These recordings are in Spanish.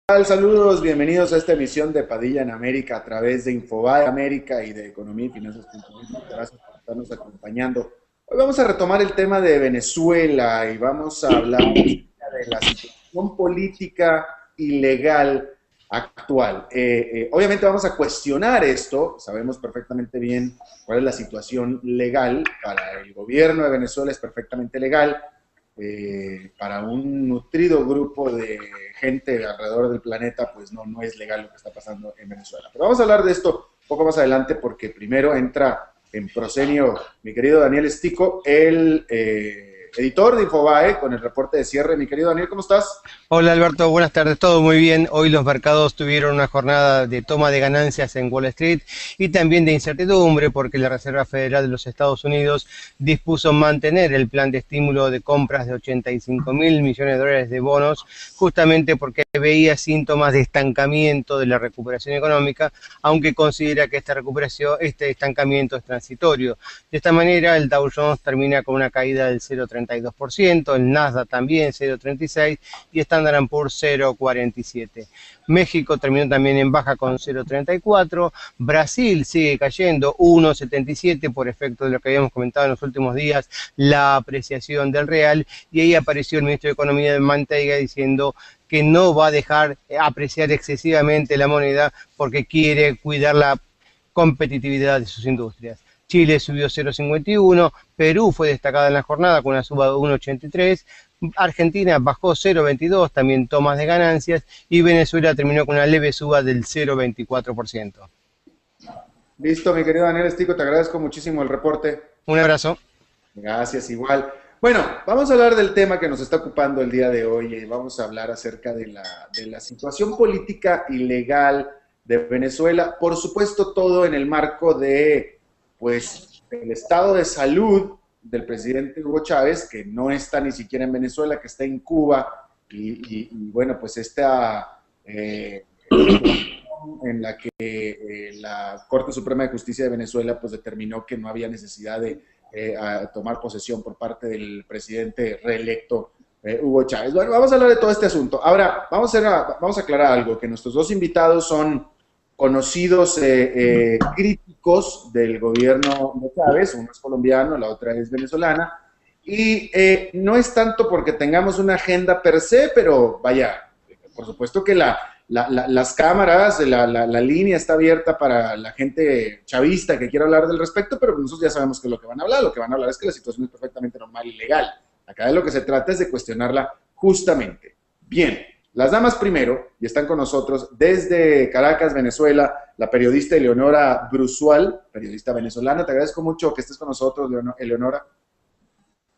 Saludos, bienvenidos a esta emisión de Padilla en América a través de Infobae América y de Economía y Finanzas.com. Gracias por estarnos acompañando. Hoy vamos a retomar el tema de Venezuela y vamos a hablar de la situación política y legal actual. Obviamente vamos a cuestionar esto, sabemos perfectamente bien cuál es la situación legal. Para el gobierno de Venezuela es perfectamente legal. Para un nutrido grupo de gente alrededor del planeta, pues no es legal lo que está pasando en Venezuela. Pero vamos a hablar de esto un poco más adelante porque primero entra en proscenio mi querido Daniel Estico, el editor de Infobae, con el reporte de cierre. Mi querido Daniel, ¿cómo estás? Hola Alberto, buenas tardes, todo muy bien. Hoy los mercados tuvieron una jornada de toma de ganancias en Wall Street y también de incertidumbre porque la Reserva Federal de los Estados Unidos dispuso mantener el plan de estímulo de compras de 85.000 millones de dólares de bonos, justamente porque veía síntomas de estancamiento de la recuperación económica, aunque considera que este estancamiento es transitorio. De esta manera, el Dow Jones termina con una caída del 0,32%, el Nasdaq también 0,36% y Standard & Poor's 0,47%. México terminó también en baja con 0,34%, Brasil sigue cayendo 1,77% por efecto de lo que habíamos comentado en los últimos días, la apreciación del real, y ahí apareció el ministro de Economía de Manteiga diciendo que no va a dejar apreciar excesivamente la moneda porque quiere cuidar la competitividad de sus industrias. Chile subió 0,51%, Perú fue destacada en la jornada con una suba de 1,83%, Argentina bajó 0,22%, también tomas de ganancias, y Venezuela terminó con una leve suba del 0,24%. Listo, mi querido Daniel Estico, te agradezco muchísimo el reporte. Un abrazo. Gracias, igual. Bueno, vamos a hablar del tema que nos está ocupando el día de hoy y vamos a hablar acerca de la situación política y legal de Venezuela. Por supuesto, todo en el marco de, pues, el estado de salud del presidente Hugo Chávez, que no está ni siquiera en Venezuela, que está en Cuba, y bueno, pues esta en la que la Corte Suprema de Justicia de Venezuela pues determinó que no había necesidad de tomar posesión por parte del presidente reelecto Hugo Chávez. Bueno, vamos a hablar de todo este asunto. Ahora, vamos a aclarar algo, que nuestros dos invitados son conocidos críticos del gobierno de Chávez, uno es colombiano, la otra es venezolana, y no es tanto porque tengamos una agenda per se, pero vaya, por supuesto que las cámaras, la línea está abierta para la gente chavista que quiera hablar del respecto, pero nosotros ya sabemos que lo que van a hablar es que la situación es perfectamente normal y legal. Acá de lo que se trata es de cuestionarla justamente. Bien, las damas primero, y están con nosotros desde Caracas, Venezuela, la periodista Eleonora Brusual, periodista venezolana. Te agradezco mucho que estés con nosotros, Eleonora.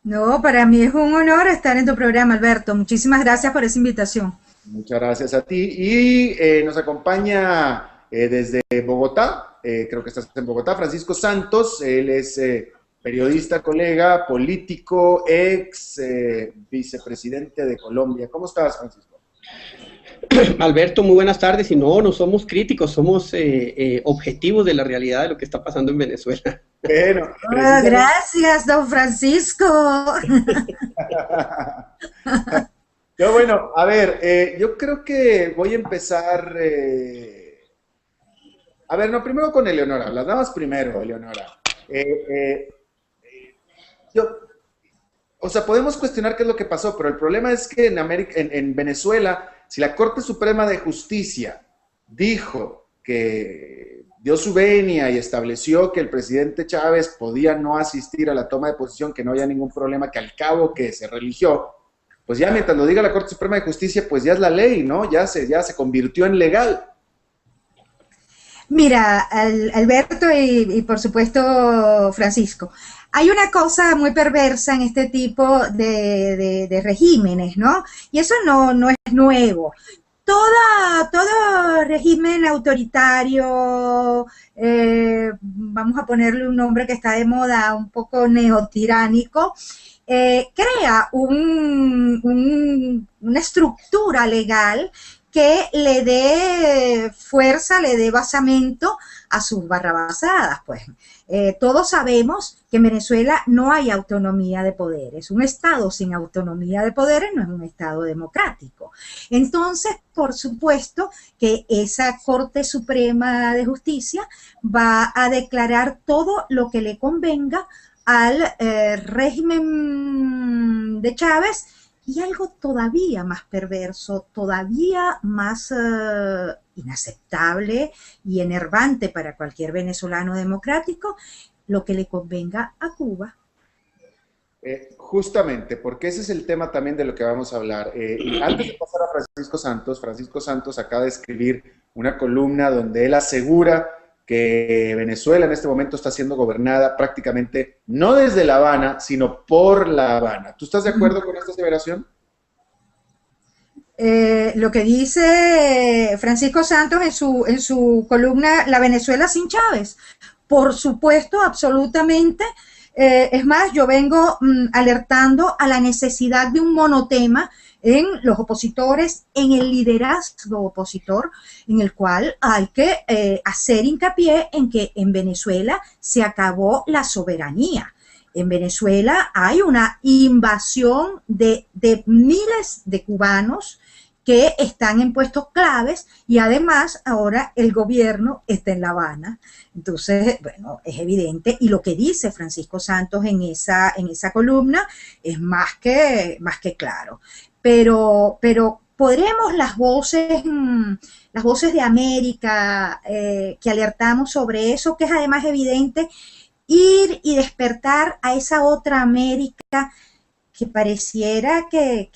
No, para mí es un honor estar en tu programa, Alberto. Muchísimas gracias por esa invitación. Muchas gracias a ti. Y nos acompaña desde Bogotá, creo que estás en Bogotá, Francisco Santos. Él es periodista, colega, político, ex vicepresidente de Colombia. ¿Cómo estás, Francisco? Alberto, muy buenas tardes. Y no somos críticos, somos objetivos de la realidad de lo que está pasando en Venezuela. Bueno, gracias, don Francisco. Bueno, a ver, yo creo que voy a empezar. A ver, no, primero con Eleonora, las damas primero, Eleonora. O sea, podemos cuestionar qué es lo que pasó, pero el problema es que en Venezuela, si la Corte Suprema de Justicia dijo que dio su venia y estableció que el presidente Chávez podía no asistir a la toma de posesión, que no había ningún problema, que al cabo que se religió, pues ya mientras lo diga la Corte Suprema de Justicia, pues ya es la ley, ¿no? Ya se convirtió en legal. Mira, Alberto y por supuesto Francisco, hay una cosa muy perversa en este tipo de regímenes, ¿no? Y eso no es nuevo. Todo régimen autoritario, vamos a ponerle un nombre que está de moda, un poco neotiránico, crea una estructura legal que le dé fuerza, le dé basamento a sus barrabasadas, pues. Todos sabemos que en Venezuela no hay autonomía de poderes. Un Estado sin autonomía de poderes no es un Estado democrático. Entonces, por supuesto que esa Corte Suprema de Justicia va a declarar todo lo que le convenga al régimen de Chávez, y algo todavía más perverso, todavía más inaceptable y enervante para cualquier venezolano democrático, lo que le convenga a Cuba. Justamente, porque ese es el tema también de lo que vamos a hablar. Y antes de pasar a Francisco Santos acaba de escribir una columna donde él asegura que Venezuela en este momento está siendo gobernada prácticamente no desde La Habana, sino por La Habana. ¿Tú estás de acuerdo con esta aseveración? Lo que dice Francisco Santos en su columna La Venezuela sin Chávez. Por supuesto, absolutamente. Es más, yo vengo alertando a la necesidad de un monotema en los opositores, en el liderazgo opositor, en el cual hay que hacer hincapié en que en Venezuela se acabó la soberanía. En Venezuela hay una invasión de miles de cubanos que están en puestos claves, y además ahora el gobierno está en La Habana. Entonces, bueno, es evidente, y lo que dice Francisco Santos en esa columna es más que claro. Pero podremos las voces de América que alertamos sobre eso, que es además evidente, ir y despertar a esa otra América que pareciera que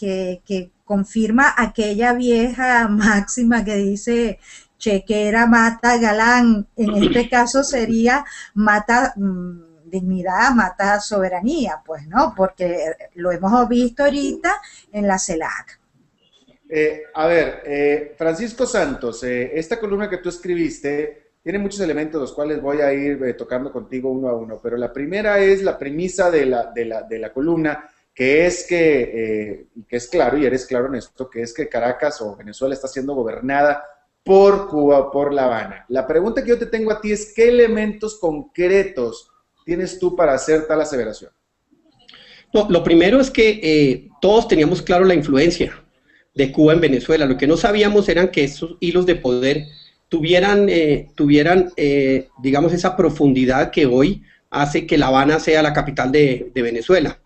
confirma aquella vieja máxima que dice chequera mata galán. En este caso sería mata dignidad, mata soberanía, pues, ¿no? Porque lo hemos visto ahorita en la CELAC. Francisco Santos, esta columna que tú escribiste tiene muchos elementos, los cuales voy a ir tocando contigo uno a uno, pero la primera es la premisa de la columna, que es que es claro, y eres claro en esto, que es que Caracas o Venezuela está siendo gobernada por Cuba, por La Habana. La pregunta que yo te tengo a ti es, ¿qué elementos concretos tienes tú para hacer tal aseveración? No, lo primero es que todos teníamos claro la influencia de Cuba en Venezuela. Lo que no sabíamos eran que esos hilos de poder tuvieran digamos, esa profundidad que hoy hace que La Habana sea la capital de Venezuela.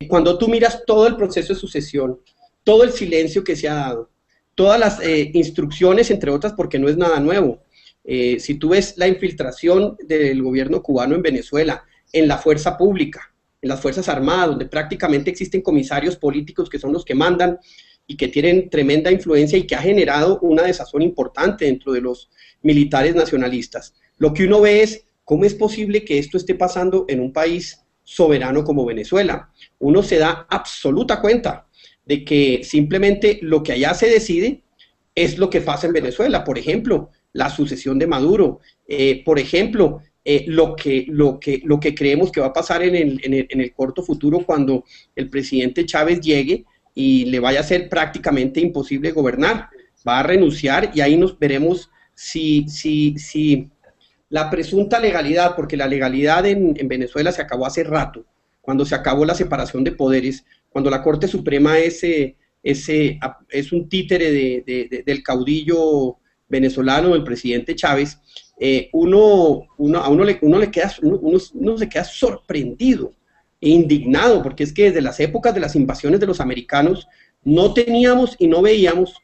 Cuando tú miras todo el proceso de sucesión, todo el silencio que se ha dado, todas las instrucciones, entre otras, porque no es nada nuevo. Si tú ves la infiltración del gobierno cubano en Venezuela, en la fuerza pública, en las Fuerzas Armadas, donde prácticamente existen comisarios políticos que son los que mandan y que tienen tremenda influencia y que ha generado una desazón importante dentro de los militares nacionalistas. Lo que uno ve es cómo es posible que esto esté pasando en un país soberano como Venezuela. Uno se da absoluta cuenta de que simplemente lo que allá se decide es lo que pasa en Venezuela. Por ejemplo, la sucesión de Maduro, por ejemplo, lo que creemos que va a pasar en el corto futuro cuando el presidente Chávez llegue y le vaya a ser prácticamente imposible gobernar. Va a renunciar y ahí nos veremos si la presunta legalidad, porque la legalidad en Venezuela se acabó hace rato, cuando se acabó la separación de poderes, cuando la Corte Suprema es un títere del caudillo venezolano, del presidente Chávez, uno se queda sorprendido e indignado, porque es que desde las épocas de las invasiones de los americanos no teníamos y no veíamos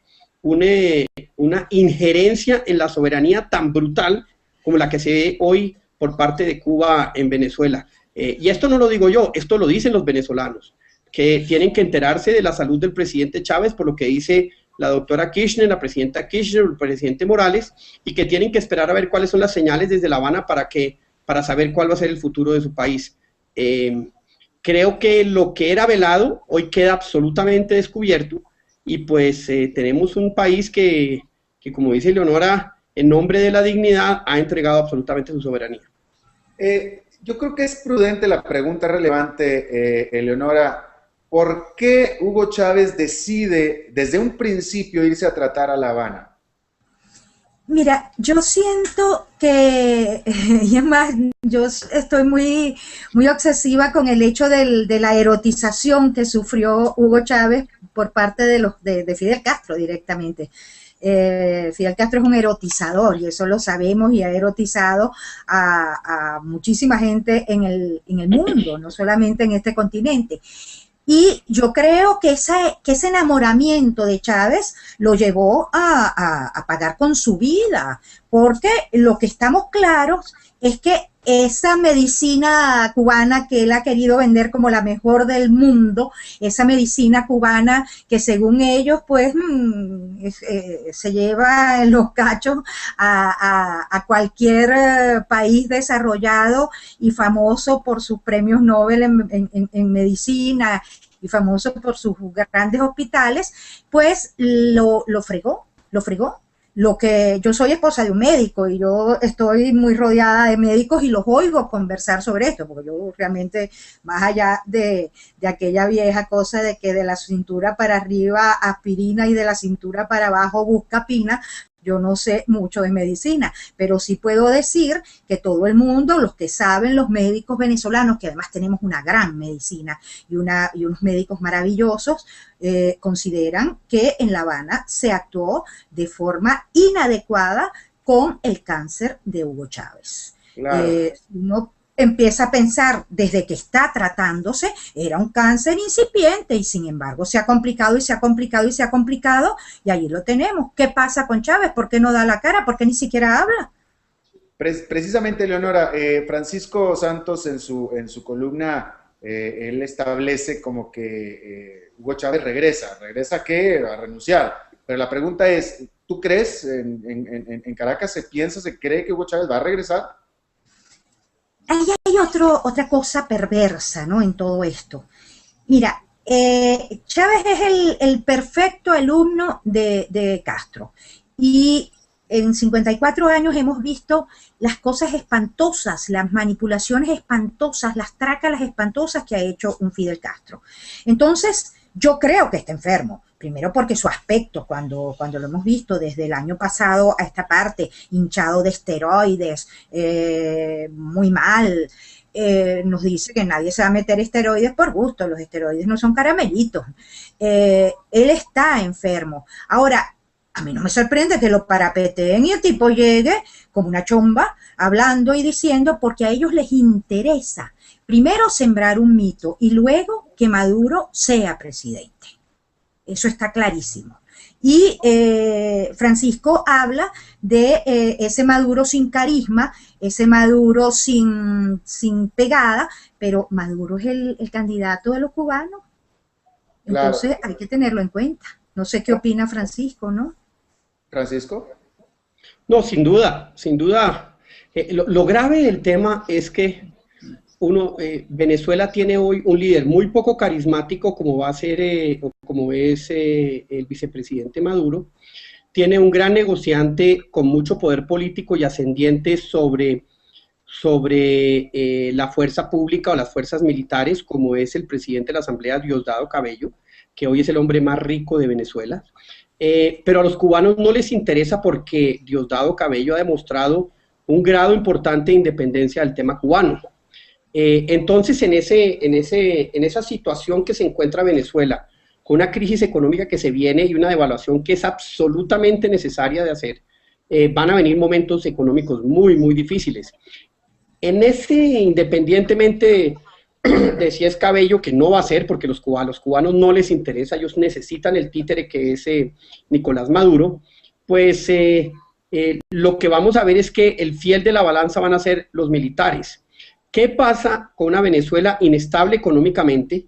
una injerencia en la soberanía tan brutal como la que se ve hoy por parte de Cuba en Venezuela. Y esto no lo digo yo, esto lo dicen los venezolanos, que tienen que enterarse de la salud del presidente Chávez por lo que dice la doctora Kirchner, la presidenta Kirchner, el presidente Morales, y que tienen que esperar a ver cuáles son las señales desde La Habana para saber cuál va a ser el futuro de su país. Creo que lo que era velado hoy queda absolutamente descubierto, y pues tenemos un país que como dice Leonora, en nombre de la dignidad, ha entregado absolutamente su soberanía. Yo creo que es prudente la pregunta relevante, Eleonora. ¿por qué Hugo Chávez decide desde un principio irse a tratar a La Habana? Mira, yo siento que, y es más, yo estoy muy obsesiva con el hecho de la erotización que sufrió Hugo Chávez por parte de Fidel Castro directamente. Fidel Castro es un erotizador y eso lo sabemos, y ha erotizado a muchísima gente en el mundo, no solamente en este continente. Y yo creo que ese enamoramiento de Chávez lo llevó a pagar con su vida, porque lo que estamos claros es que esa medicina cubana que él ha querido vender como la mejor del mundo, esa medicina cubana que según ellos pues se lleva los cachos a cualquier país desarrollado y famoso por sus premios Nobel en medicina y famoso por sus grandes hospitales, pues lo fregó. Lo que yo soy esposa de un médico y yo estoy muy rodeada de médicos y los oigo conversar sobre esto, porque yo realmente, más allá de aquella vieja cosa de que de la cintura para arriba aspirina y de la cintura para abajo buscapina, yo no sé mucho de medicina, pero sí puedo decir que todo el mundo, los que saben, los médicos venezolanos, que además tenemos una gran medicina y unos médicos maravillosos, consideran que en La Habana se actuó de forma inadecuada con el cáncer de Hugo Chávez. Claro. Uno empieza a pensar desde que está tratándose, era un cáncer incipiente y sin embargo se ha complicado y se ha complicado y se ha complicado y allí lo tenemos. ¿Qué pasa con Chávez? ¿Por qué no da la cara? ¿Por qué ni siquiera habla? Precisamente, Leonora, Francisco Santos en su columna, él establece como que Hugo Chávez regresa. ¿Regresa a qué? A renunciar. Pero la pregunta es, ¿tú crees, en Caracas se cree que Hugo Chávez va a regresar? Ahí hay otra cosa perversa, ¿no?, en todo esto. Mira, Chávez es el perfecto alumno de Castro. Y en 54 años hemos visto las cosas espantosas, las manipulaciones espantosas, las trácalas espantosas que ha hecho un Fidel Castro. Entonces, yo creo que está enfermo. Primero porque su aspecto, cuando lo hemos visto desde el año pasado a esta parte, hinchado de esteroides, muy mal, nos dice que nadie se va a meter esteroides por gusto, los esteroides no son caramelitos. Él está enfermo. Ahora, a mí no me sorprende que lo parapeteen y el tipo llegue como una chomba, hablando y diciendo, porque a ellos les interesa primero sembrar un mito y luego que Maduro sea presidente. Eso está clarísimo. Y Francisco habla de ese Maduro sin carisma, ese Maduro sin pegada, pero Maduro es el candidato de los cubanos. Entonces hay que tenerlo en cuenta. No sé qué opina Francisco, ¿no? ¿Francisco? No, sin duda, sin duda. Lo grave del tema es que Venezuela tiene hoy un líder muy poco carismático como va a ser, como es el vicepresidente Maduro. Tiene un gran negociante con mucho poder político y ascendiente sobre la fuerza pública o las fuerzas militares, como es el presidente de la Asamblea, Diosdado Cabello, que hoy es el hombre más rico de Venezuela. Pero a los cubanos no les interesa porque Diosdado Cabello ha demostrado un grado importante de independencia del tema cubano. Entonces, en esa situación que se encuentra Venezuela, con una crisis económica que se viene y una devaluación que es absolutamente necesaria de hacer, van a venir momentos económicos muy, muy difíciles. Independientemente de si es Cabello, que no va a ser, porque los cubanos no les interesa, ellos necesitan el títere que es Nicolás Maduro, pues lo que vamos a ver es que el fiel de la balanza van a ser los militares. ¿Qué pasa con una Venezuela inestable económicamente,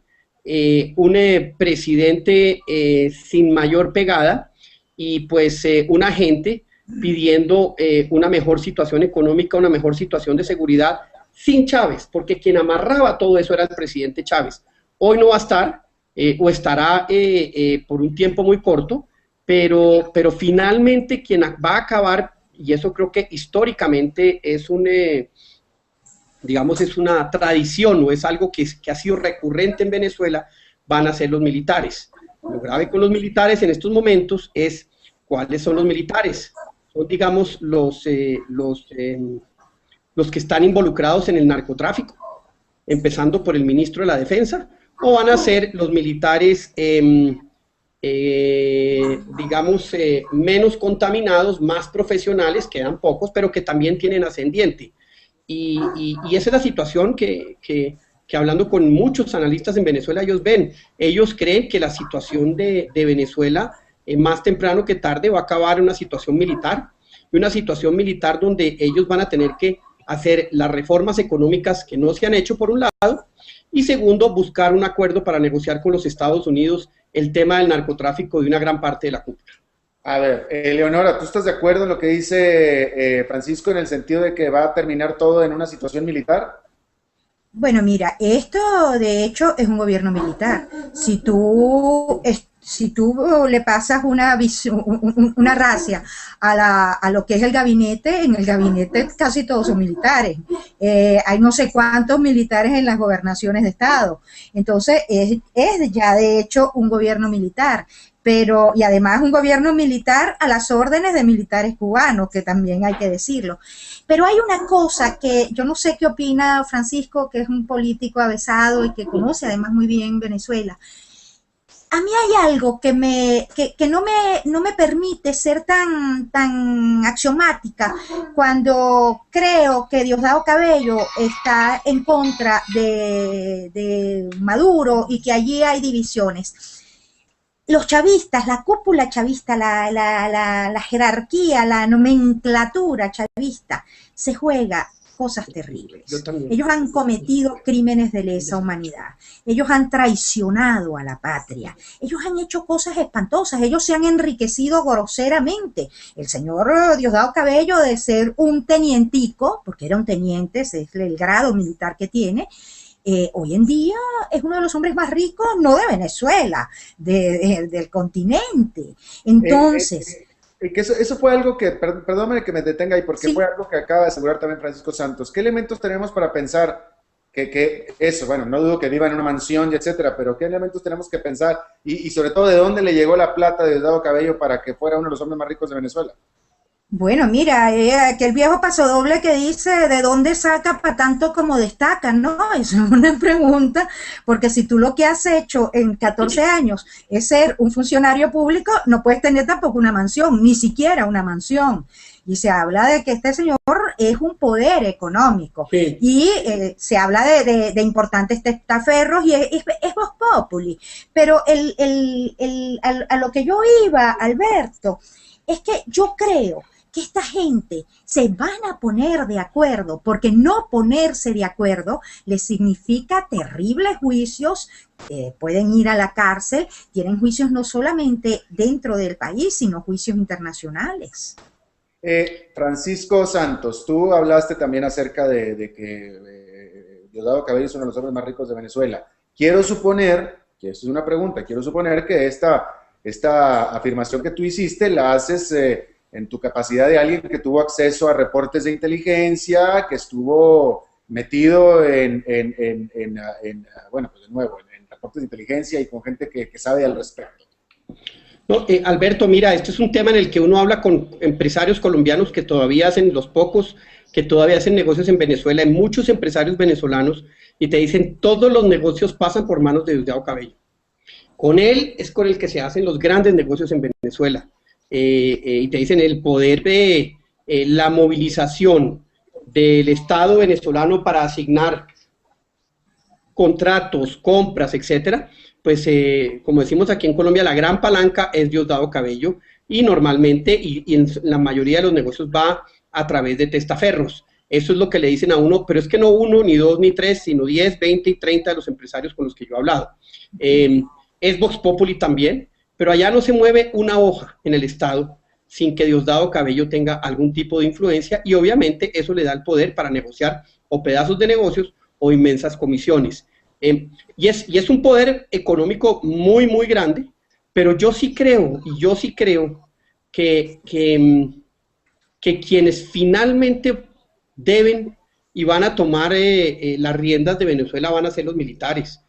un presidente sin mayor pegada y pues una gente pidiendo una mejor situación económica, una mejor situación de seguridad sin Chávez? Porque quien amarraba todo eso era el presidente Chávez. Hoy no va a estar, o estará por un tiempo muy corto, pero finalmente quien va a acabar, y eso creo que históricamente es digamos, es una tradición o es algo que ha sido recurrente en Venezuela, van a ser los militares. Lo grave con los militares en estos momentos es cuáles son los militares. Son, digamos, los que están involucrados en el narcotráfico, empezando por el ministro de la Defensa, o van a ser los militares, digamos, menos contaminados, más profesionales, quedan pocos, pero que también tienen ascendiente. Y esa es la situación que hablando con muchos analistas en Venezuela, ellos creen que la situación de Venezuela, más temprano que tarde, va a acabar en una situación militar, y una situación militar donde ellos van a tener que hacer las reformas económicas que no se han hecho, por un lado, y segundo, buscar un acuerdo para negociar con los Estados Unidos el tema del narcotráfico de una gran parte de la cúpula. A ver, Leonora, ¿tú estás de acuerdo en lo que dice Francisco en el sentido de que va a terminar todo en una situación militar? Bueno, mira, esto de hecho es un gobierno militar. Si tú le pasas una racia a lo que es el gabinete, en el gabinete casi todos son militares. Hay no sé cuántos militares en las gobernaciones de estado. Entonces, es ya de hecho un gobierno militar. Y además un gobierno militar a las órdenes de militares cubanos, que también hay que decirlo. Pero hay una cosa que yo no sé qué opina Francisco, que es un político avesado y que conoce además muy bien Venezuela. A mí hay algo que no me permite ser tan axiomática cuando creo que Diosdado Cabello está en contra de Maduro y que allí hay divisiones. Los chavistas, la cúpula chavista, la jerarquía, la nomenclatura chavista, se juega cosas terribles. Ellos han cometido crímenes de lesa humanidad. Ellos han traicionado a la patria. Ellos han hecho cosas espantosas. Ellos se han enriquecido groseramente. El señor Diosdado Cabello, de ser un tenientico, porque era un teniente, ese es el grado militar que tiene, hoy en día es uno de los hombres más ricos, no de Venezuela, del continente. Entonces... que eso fue algo que, perdóname que me detenga ahí, porque sí, fue algo que acaba de asegurar también Francisco Santos. ¿Qué elementos tenemos para pensar que eso, bueno, no dudo que viva en una mansión y etcétera, pero qué elementos tenemos que pensar y sobre todo de dónde le llegó la plata de Diosdado Cabello para que fuera uno de los hombres más ricos de Venezuela? Bueno, mira, aquel viejo pasodoble que dice de dónde saca para tanto como destaca, ¿no? Eso es una pregunta, porque si tú lo que has hecho en 14 años es ser un funcionario público, no puedes tener tampoco una mansión, ni siquiera una mansión. Y se habla de que este señor es un poder económico. Sí. Y se habla de importantes testaferros y es vox populi. Pero a lo que yo iba, Alberto, es que yo creo que esta gente se van a poner de acuerdo, porque no ponerse de acuerdo les significa terribles juicios, pueden ir a la cárcel, tienen juicios no solamente dentro del país, sino juicios internacionales. Francisco Santos, tú hablaste también acerca de que Diosdado Cabello es uno de los hombres más ricos de Venezuela. Quiero suponer, que esto es una pregunta, quiero suponer que esta afirmación que tú hiciste la haces en tu capacidad de alguien que tuvo acceso a reportes de inteligencia, que estuvo metido bueno, pues de nuevo, en reportes de inteligencia y con gente que sabe al respecto. No, Alberto, mira, este es un tema en el que uno habla con empresarios colombianos que todavía hacen, los pocos que todavía hacen negocios en Venezuela, hay muchos empresarios venezolanos, y te dicen, todos los negocios pasan por manos de Diosdado Cabello. Con él es con el que se hacen los grandes negocios en Venezuela. Y te dicen el poder de la movilización del Estado venezolano para asignar contratos, compras, etcétera, pues como decimos aquí en Colombia, la gran palanca es Diosdado Cabello, y normalmente, y en la mayoría de los negocios va a través de testaferros. Eso es lo que le dicen a uno, pero es que no uno, ni dos, ni tres, sino 10, 20 y 30 de los empresarios con los que yo he hablado. Es Vox Populi también, pero allá no se mueve una hoja en el Estado sin que Diosdado Cabello tenga algún tipo de influencia, y obviamente eso le da el poder para negociar o pedazos de negocios o inmensas comisiones. Y es un poder económico muy, muy grande, pero yo sí creo que quienes finalmente deben y van a tomar las riendas de Venezuela van a ser los militares.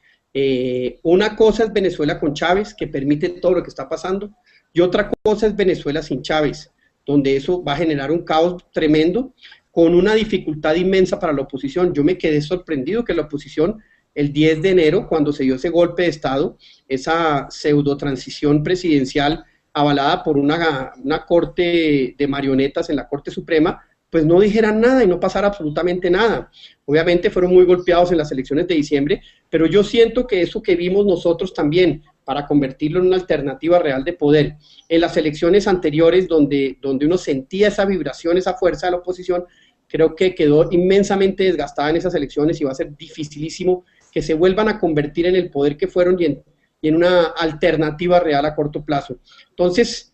Una cosa es Venezuela con Chávez, que permite todo lo que está pasando, y otra cosa es Venezuela sin Chávez, donde eso va a generar un caos tremendo, con una dificultad inmensa para la oposición. Yo me quedé sorprendido que la oposición, el 10 de enero, cuando se dio ese golpe de Estado, esa pseudo transición presidencial avalada por una corte de marionetas en la Corte Suprema, pues no dijeran nada y no pasara absolutamente nada. Obviamente fueron muy golpeados en las elecciones de diciembre, pero yo siento que eso que vimos nosotros también, para convertirlo en una alternativa real de poder, en las elecciones anteriores donde uno sentía esa vibración, esa fuerza de la oposición, creo que quedó inmensamente desgastada en esas elecciones y va a ser dificilísimo que se vuelvan a convertir en el poder que fueron y en una alternativa real a corto plazo. Entonces,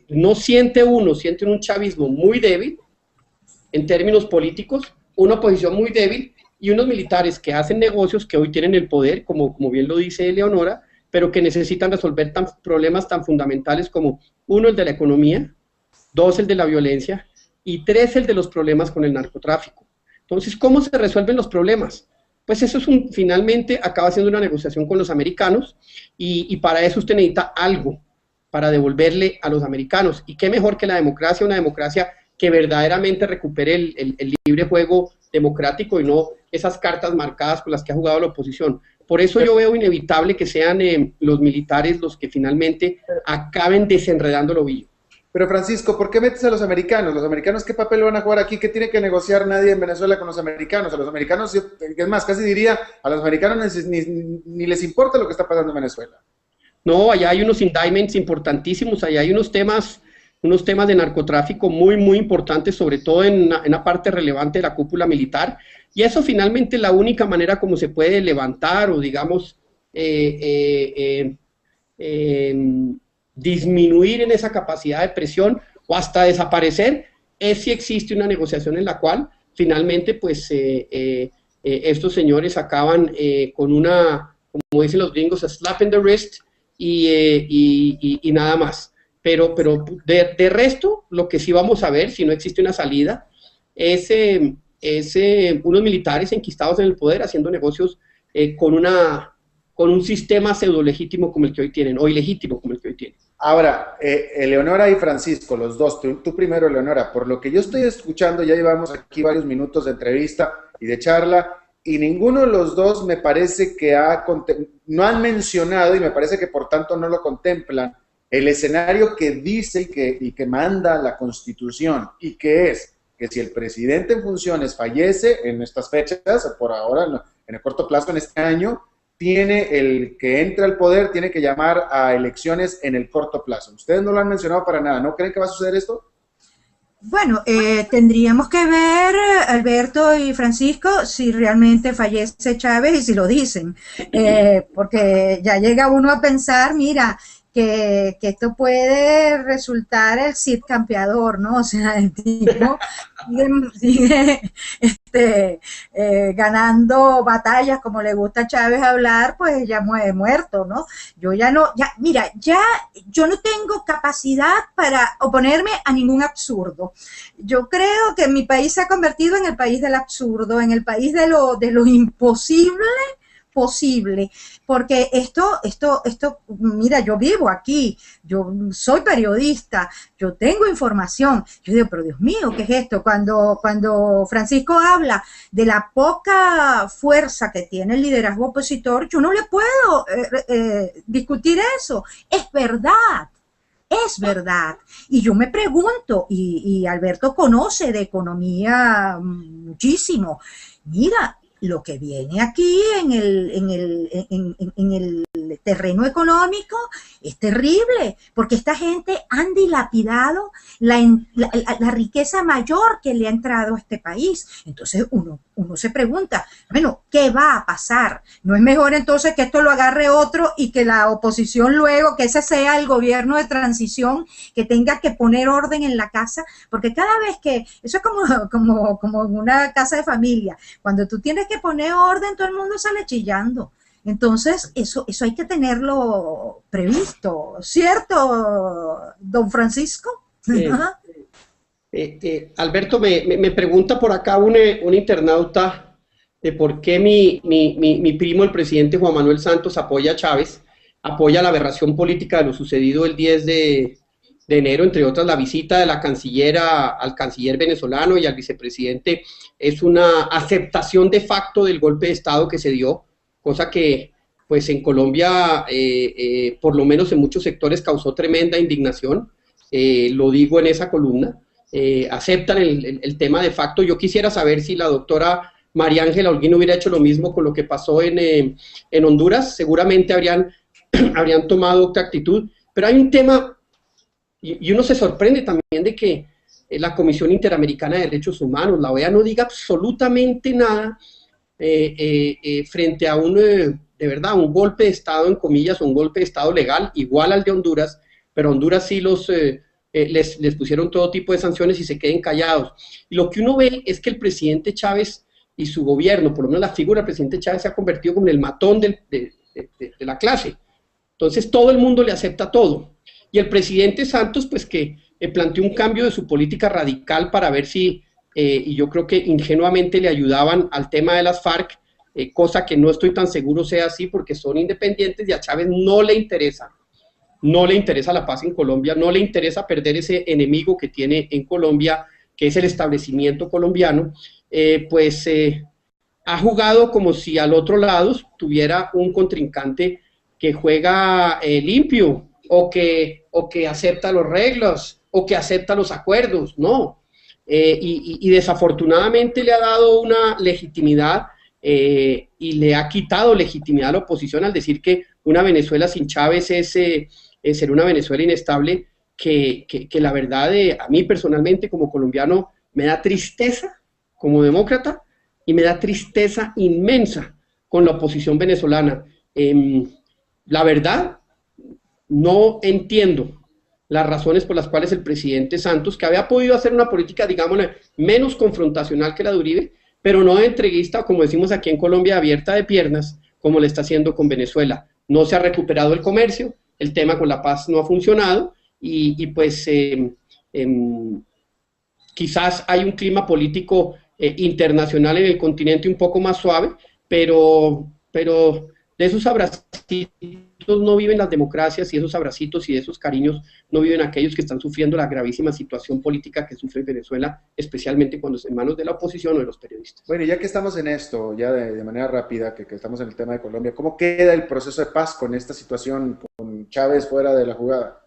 no siente uno un chavismo muy débil en términos políticos, una oposición muy débil y unos militares que hacen negocios, que hoy tienen el poder, como bien lo dice Eleonora, pero que necesitan resolver problemas tan fundamentales como, uno, el de la economía, dos, el de la violencia, y tres, el de los problemas con el narcotráfico. Entonces, ¿cómo se resuelven los problemas? Pues eso finalmente acaba siendo una negociación con los americanos, y para eso usted necesita algo para devolverle a los americanos. Y qué mejor que la democracia, una democracia que verdaderamente recupere el libre juego democrático y no esas cartas marcadas con las que ha jugado la oposición. Por eso yo veo inevitable que sean los militares los que finalmente acaben desenredando el ovillo. Pero Francisco, ¿por qué metes a los americanos? ¿Los americanos qué papel van a jugar aquí? ¿Qué tiene que negociar nadie en Venezuela con los americanos? A los americanos, es más, casi diría, a los americanos ni les importa lo que está pasando en Venezuela. No, allá hay unos indictments importantísimos, allá hay unos temas de narcotráfico muy, muy importantes, sobre todo en una parte relevante de la cúpula militar, y eso finalmente es la única manera como se puede levantar o, digamos, disminuir en esa capacidad de presión o hasta desaparecer, es si existe una negociación en la cual finalmente pues estos señores acaban con una, como dicen los gringos, a slap in the wrist y nada más. Pero de resto, lo que sí vamos a ver, si no existe una salida, es unos militares enquistados en el poder haciendo negocios con un sistema pseudo legítimo como el que hoy tienen, o ilegítimo como el que hoy tienen. Ahora, Eleonora y Francisco, los dos, tú primero, Eleonora, por lo que yo estoy escuchando, ya llevamos aquí varios minutos de entrevista y de charla, y ninguno de los dos me parece que no han mencionado, y me parece que por tanto no lo contemplan, el escenario que dice y que manda la Constitución, y que es que si el presidente en funciones fallece en estas fechas, por ahora, en el corto plazo, en este año, el que entra al poder tiene que llamar a elecciones en el corto plazo. Ustedes no lo han mencionado para nada. ¿No creen que va a suceder esto? Bueno, tendríamos que ver, Alberto y Francisco, si realmente fallece Chávez y si lo dicen, porque ya llega uno a pensar, mira, que esto puede resultar el Cid campeador, ¿no? O sea, el tipo sigue ganando batallas, como le gusta a Chávez hablar, pues ya muerto, ¿no? Yo no tengo capacidad para oponerme a ningún absurdo. Yo creo que mi país se ha convertido en el país del absurdo, en el país de lo imposible posible, porque esto, mira, yo vivo aquí, yo soy periodista, yo tengo información, yo digo, pero Dios mío, ¿qué es esto? Cuando Francisco habla de la poca fuerza que tiene el liderazgo opositor, yo no le puedo discutir eso, es verdad. Es verdad. Y yo me pregunto, y Alberto conoce de economía muchísimo, mira, lo que viene aquí en el terreno económico es terrible, porque esta gente han dilapidado la riqueza mayor que le ha entrado a este país. Entonces uno se pregunta, bueno, ¿qué va a pasar? ¿No es mejor entonces que esto lo agarre otro y que la oposición luego, que ese sea el gobierno de transición, que tenga que poner orden en la casa? Porque cada vez que, eso es como una casa de familia, cuando tú tienes que poner orden, todo el mundo sale chillando. Entonces, eso hay que tenerlo previsto, ¿cierto, don Francisco? Alberto, me pregunta por acá un internauta de por qué mi primo, el presidente Juan Manuel Santos, apoya a Chávez, apoya la aberración política de lo sucedido el 10 de enero, entre otras la visita de la canciller al canciller venezolano y al vicepresidente, es una aceptación de facto del golpe de Estado que se dio, cosa que pues en Colombia, por lo menos en muchos sectores, causó tremenda indignación, lo digo en esa columna, aceptan el tema de facto. Yo quisiera saber si la doctora María Ángela Holguín hubiera hecho lo mismo con lo que pasó en Honduras, seguramente habrían tomado otra actitud, pero hay un tema, y uno se sorprende también de que la Comisión Interamericana de Derechos Humanos, la OEA, no diga absolutamente nada frente a de verdad, un golpe de Estado, en comillas, un golpe de Estado legal, igual al de Honduras, pero Honduras sí les pusieron todo tipo de sanciones y se queden callados. Y lo que uno ve es que el presidente Chávez y su gobierno, por lo menos la figura del presidente Chávez, se ha convertido como en el matón de la clase. Entonces todo el mundo le acepta todo. Y el presidente Santos, pues que planteó un cambio de su política radical para ver si, y yo creo que ingenuamente le ayudaban al tema de las FARC, cosa que no estoy tan seguro sea así porque son independientes y a Chávez no le interesa la paz en Colombia, no le interesa perder ese enemigo que tiene en Colombia, que es el establecimiento colombiano, ha jugado como si al otro lado tuviera un contrincante que juega limpio, o que acepta los reglas, o que acepta los acuerdos, no. Y desafortunadamente le ha dado una legitimidad y le ha quitado legitimidad a la oposición al decir que una Venezuela sin Chávez es ser una Venezuela inestable, que la verdad a mí personalmente como colombiano me da tristeza como demócrata y me da tristeza inmensa con la oposición venezolana. La verdad, no entiendo las razones por las cuales el presidente Santos, que había podido hacer una política, digamos, menos confrontacional que la de Uribe, pero no entreguista, como decimos aquí en Colombia, abierta de piernas, como le está haciendo con Venezuela. No se ha recuperado el comercio, el tema con la paz no ha funcionado, quizás hay un clima político internacional en el continente un poco más suave, pero de esos abracitos no viven las democracias, y esos abracitos y de esos cariños no viven aquellos que están sufriendo la gravísima situación política que sufre Venezuela, especialmente cuando es en manos de la oposición o de los periodistas. Bueno, ya que estamos en esto, ya de manera rápida, que estamos en el tema de Colombia, ¿cómo queda el proceso de paz con esta situación, con Chávez fuera de la jugada?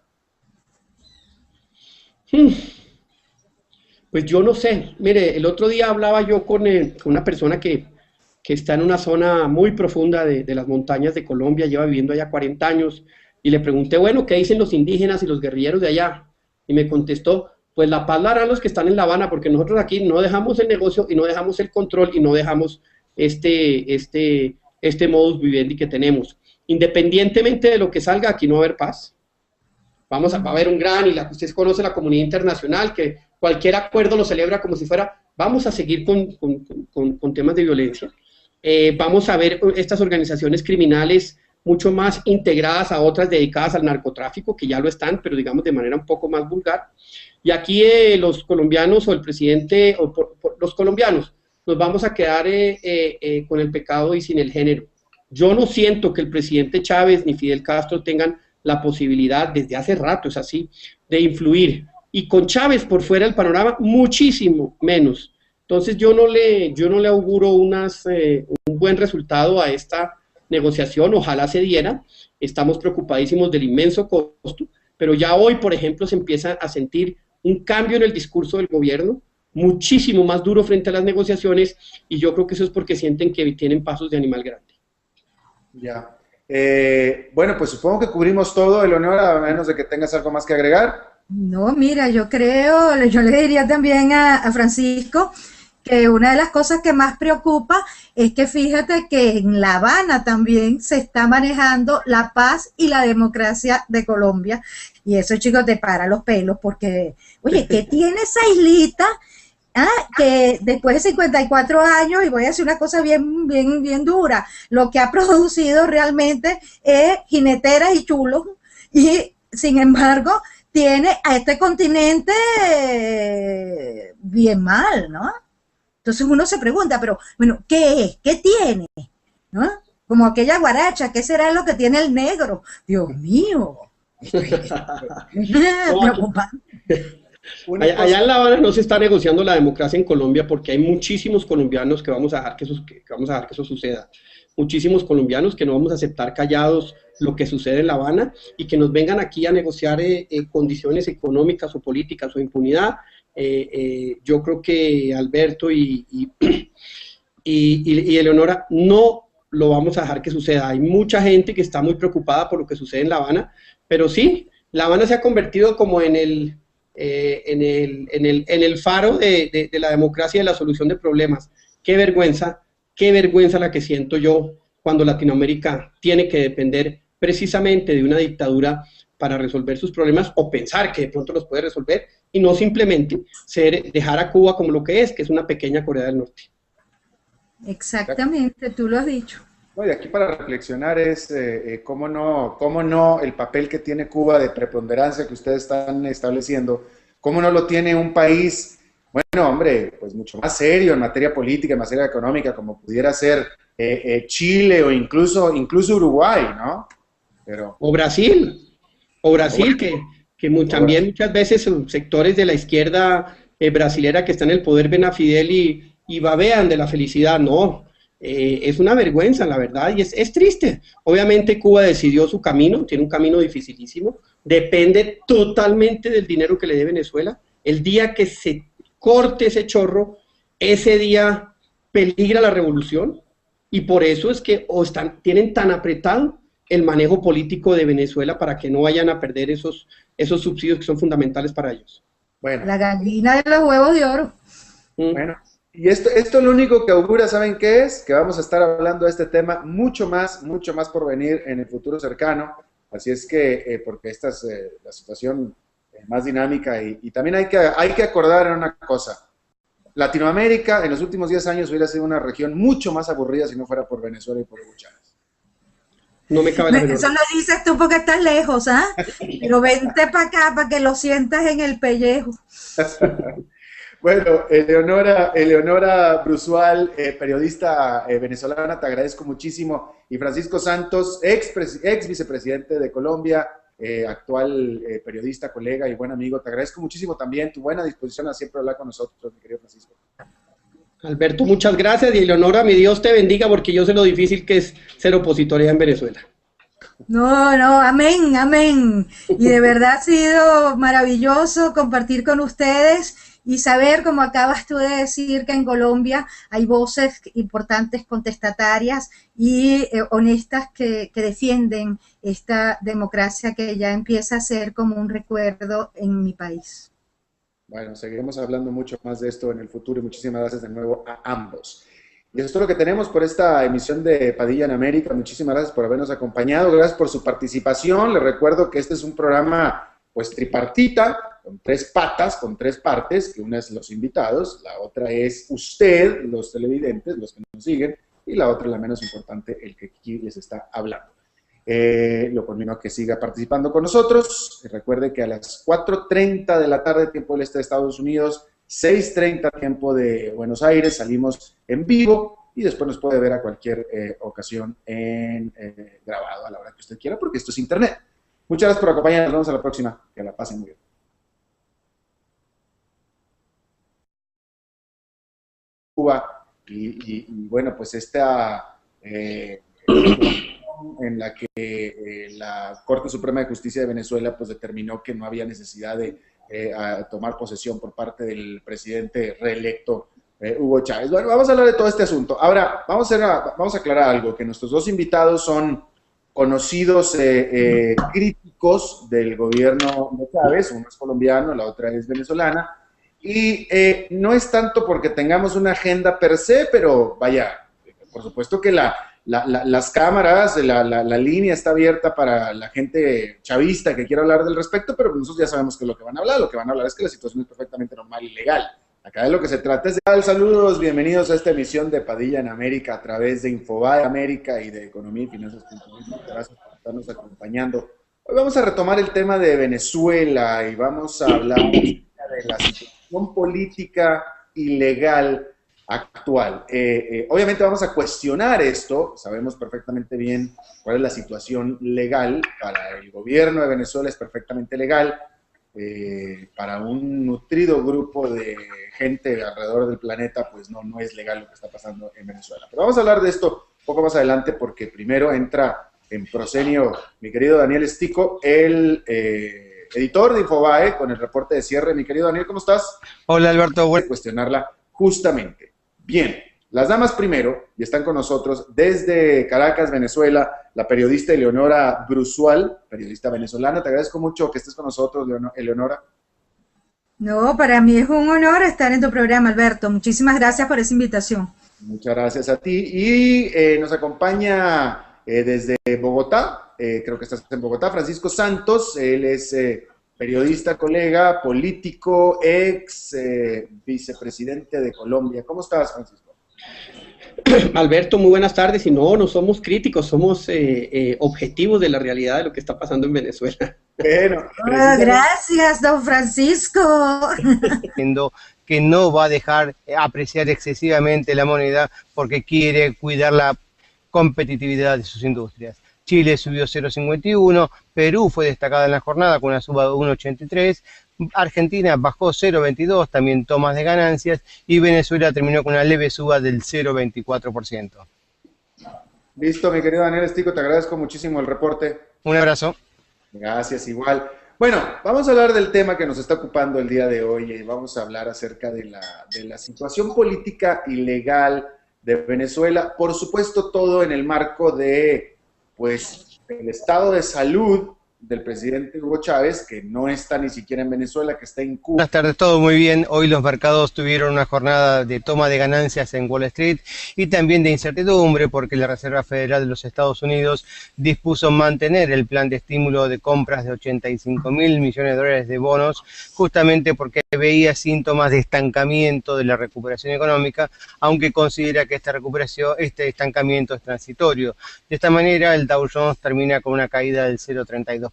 Pues yo no sé. Mire, el otro día hablaba yo con una persona que está en una zona muy profunda de las montañas de Colombia, lleva viviendo allá 40 años, y le pregunté, bueno, ¿qué dicen los indígenas y los guerrilleros de allá? Y me contestó, pues la paz la harán los que están en La Habana, porque nosotros aquí no dejamos el negocio y no dejamos el control y no dejamos este modus vivendi que tenemos. Independientemente de lo que salga, aquí no va a haber paz. Va a haber un gran, y usted conoce la comunidad internacional, que cualquier acuerdo lo celebra como si fuera, vamos a seguir con temas de violencia. Vamos a ver estas organizaciones criminales mucho más integradas a otras dedicadas al narcotráfico, que ya lo están, pero digamos de manera un poco más vulgar. Y aquí los colombianos o el presidente, los colombianos, nos vamos a quedar con el pecado y sin el género. Yo no siento que el presidente Chávez ni Fidel Castro tengan la posibilidad, desde hace rato es así, de influir. Y con Chávez por fuera del panorama, muchísimo menos. Entonces yo no le auguro un buen resultado a esta negociación, ojalá se diera. Estamos preocupadísimos del inmenso costo, pero ya hoy, por ejemplo, se empieza a sentir un cambio en el discurso del gobierno, muchísimo más duro frente a las negociaciones, y yo creo que eso es porque sienten que tienen pasos de animal grande. Ya. Bueno, pues supongo que cubrimos todo, Eleonora, a menos de que tengas algo más que agregar. No, mira, yo le diría también a Francisco que una de las cosas que más preocupa es que fíjate que en La Habana también se está manejando la paz y la democracia de Colombia, y eso, chicos, te para los pelos porque, oye, ¿qué tiene esa islita? Que después de 54 años, y voy a decir una cosa bien dura, lo que ha producido realmente es jineteras y chulos, y sin embargo tiene a este continente bien mal, ¿no? Entonces uno se pregunta, pero bueno, ¿qué es? ¿Qué tiene? ¿No? Como aquella guaracha, ¿qué será lo que tiene el negro? Dios mío. Preocupante. Allá en La Habana no se está negociando la democracia en Colombia porque hay muchísimos colombianos que vamos a dejar que eso suceda. Muchísimos colombianos que no vamos a aceptar callados lo que sucede en La Habana y que nos vengan aquí a negociar condiciones económicas o políticas o impunidad. Yo creo que Alberto y Eleonora no lo vamos a dejar que suceda. Hay mucha gente que está muy preocupada por lo que sucede en La Habana, pero sí, La Habana se ha convertido como en el faro de la democracia y de la solución de problemas. Qué vergüenza la que siento yo cuando Latinoamérica tiene que depender precisamente de una dictadura para resolver sus problemas o pensar que de pronto los puede resolver y no simplemente dejar a Cuba como lo que es una pequeña Corea del Norte. Exactamente, tú lo has dicho. No, y aquí para reflexionar es cómo no el papel que tiene Cuba de preponderancia que ustedes están estableciendo, cómo no lo tiene un país, bueno, hombre, pues mucho más serio en materia política, en materia económica, como pudiera ser Chile o incluso Uruguay, ¿no? O Brasil, también muchas veces sectores de la izquierda brasilera que está en el poder ven a Fidel y babean de la felicidad. No, es una vergüenza, la verdad, y es triste. Obviamente Cuba decidió su camino, tiene un camino dificilísimo, depende totalmente del dinero que le dé Venezuela. El día que se corte ese chorro, ese día peligra la revolución, y por eso es que tienen tan apretado el manejo político de Venezuela para que no vayan a perder esos subsidios que son fundamentales para ellos. Bueno. La gallina de los huevos de oro. Bueno, y esto lo único que augura, ¿saben qué es? Que vamos a estar hablando de este tema mucho más por venir en el futuro cercano. Así es que, porque esta es la situación más dinámica y también hay que acordar en una cosa. Latinoamérica en los últimos 10 años hubiera sido una región mucho más aburrida si no fuera por Venezuela y por Hugo Chávez. No me cabe la menor. Eso lo dices tú porque estás lejos, ¿ah? Pero vente para acá para que lo sientas en el pellejo. Bueno, Eleonora Brusual, periodista venezolana, te agradezco muchísimo. Y Francisco Santos, ex vicepresidente de Colombia, actual periodista, colega y buen amigo, te agradezco muchísimo también tu buena disposición a siempre hablar con nosotros, mi querido Francisco. Alberto, muchas gracias, y Eleonora, mi Dios te bendiga, porque yo sé lo difícil que es ser opositora en Venezuela. No, amén, amén. Y de verdad ha sido maravilloso compartir con ustedes y saber, como acabas tú de decir, que en Colombia hay voces importantes contestatarias y honestas que defienden esta democracia que ya empieza a ser como un recuerdo en mi país. Bueno, seguiremos hablando mucho más de esto en el futuro y muchísimas gracias de nuevo a ambos. Y eso es todo lo que tenemos por esta emisión de Padilla en América. Muchísimas gracias por habernos acompañado, gracias por su participación. Les recuerdo que este es un programa pues tripartita, con 3 patas, con 3 partes, que una es los invitados, la otra es usted, los televidentes, los que nos siguen, y la otra, la menos importante, el que aquí les está hablando. Lo conmino a que siga participando con nosotros. Recuerde que a las 4:30 de la tarde, tiempo del este de Estados Unidos, 6:30 tiempo de Buenos Aires, salimos en vivo y después nos puede ver a cualquier ocasión en grabado a la hora que usted quiera, porque esto es internet. Muchas gracias por acompañarnos, nos vemos a la próxima, que la pasen muy bien. Cuba y bueno, pues esta en la que la Corte Suprema de Justicia de Venezuela pues determinó que no había necesidad de tomar posesión por parte del presidente reelecto Hugo Chávez. Bueno, vamos a hablar de todo este asunto. Ahora, vamos a aclarar algo, que nuestros 2 invitados son conocidos críticos del gobierno de Chávez, uno es colombiano, la otra es venezolana, y no es tanto porque tengamos una agenda per se, pero vaya, por supuesto que las cámaras, la línea está abierta para la gente chavista que quiera hablar del respecto, pero nosotros ya sabemos que lo que van a hablar es que la situación es perfectamente normal y legal. Acá de lo que se trata es de saludos, bienvenidos a esta emisión de Padilla en América a través de Infobae América y de Economía y Finanzas. Gracias por estarnos acompañando. Hoy vamos a retomar el tema de Venezuela y vamos a hablar de la situación política y legal actual. Obviamente vamos a cuestionar esto, sabemos perfectamente bien cuál es la situación legal, para el gobierno de Venezuela es perfectamente legal, para un nutrido grupo de gente alrededor del planeta, pues no es legal lo que está pasando en Venezuela. Pero vamos a hablar de esto un poco más adelante, porque primero entra en proscenio mi querido Daniel Stico, el editor de Infobae, con el reporte de cierre. Mi querido Daniel, ¿cómo estás? Hola Alberto, Voy a cuestionarla justamente. Bien, las damas primero, y están con nosotros desde Caracas, Venezuela, la periodista Eleonora Brusual, periodista venezolana. Te agradezco mucho que estés con nosotros, Eleonora. No, para mí es un honor estar en tu programa, Alberto. Muchísimas gracias por esa invitación. Muchas gracias a ti. Y nos acompaña desde Bogotá, creo que estás en Bogotá, Francisco Santos. Él es periodista, colega, político, ex vicepresidente de Colombia. ¿Cómo estás, Francisco? Alberto, muy buenas tardes. Y no somos críticos, somos objetivos de la realidad de lo que está pasando en Venezuela. Bueno, gracias, don Francisco. Que no va a dejar apreciar excesivamente la moneda porque quiere cuidar la competitividad de sus industrias. Chile subió 0,51, Perú fue destacada en la jornada con una suba de 1,83, Argentina bajó 0,22, también tomas de ganancias, y Venezuela terminó con una leve suba del 0,24%. Listo, mi querido Daniel Stico, te agradezco muchísimo el reporte. Un abrazo. Gracias, igual. Bueno, vamos a hablar del tema que nos está ocupando el día de hoy. Vamos a hablar acerca de la situación política y legal de Venezuela. Por supuesto, todo en el marco de, pues, el estado de salud del presidente Hugo Chávez, que no está ni siquiera en Venezuela, que está en Cuba. Buenas tardes, todo muy bien. Hoy los mercados tuvieron una jornada de toma de ganancias en Wall Street y también de incertidumbre porque la Reserva Federal de los Estados Unidos dispuso mantener el plan de estímulo de compras de 85.000 millones de dólares de bonos, justamente porque veía síntomas de estancamiento de la recuperación económica, aunque considera que este estancamiento es transitorio. De esta manera, el Dow Jones termina con una caída del 0,32%,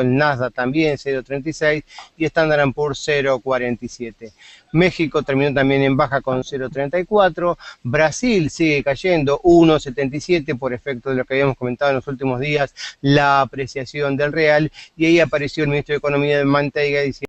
el Nasdaq también 0,36% y Standard & Poor's 0,47%. México terminó también en baja con 0,34%, Brasil sigue cayendo 1,77% por efecto de lo que habíamos comentado en los últimos días, la apreciación del real, y ahí apareció el ministro de Economía de Manteiga diciendo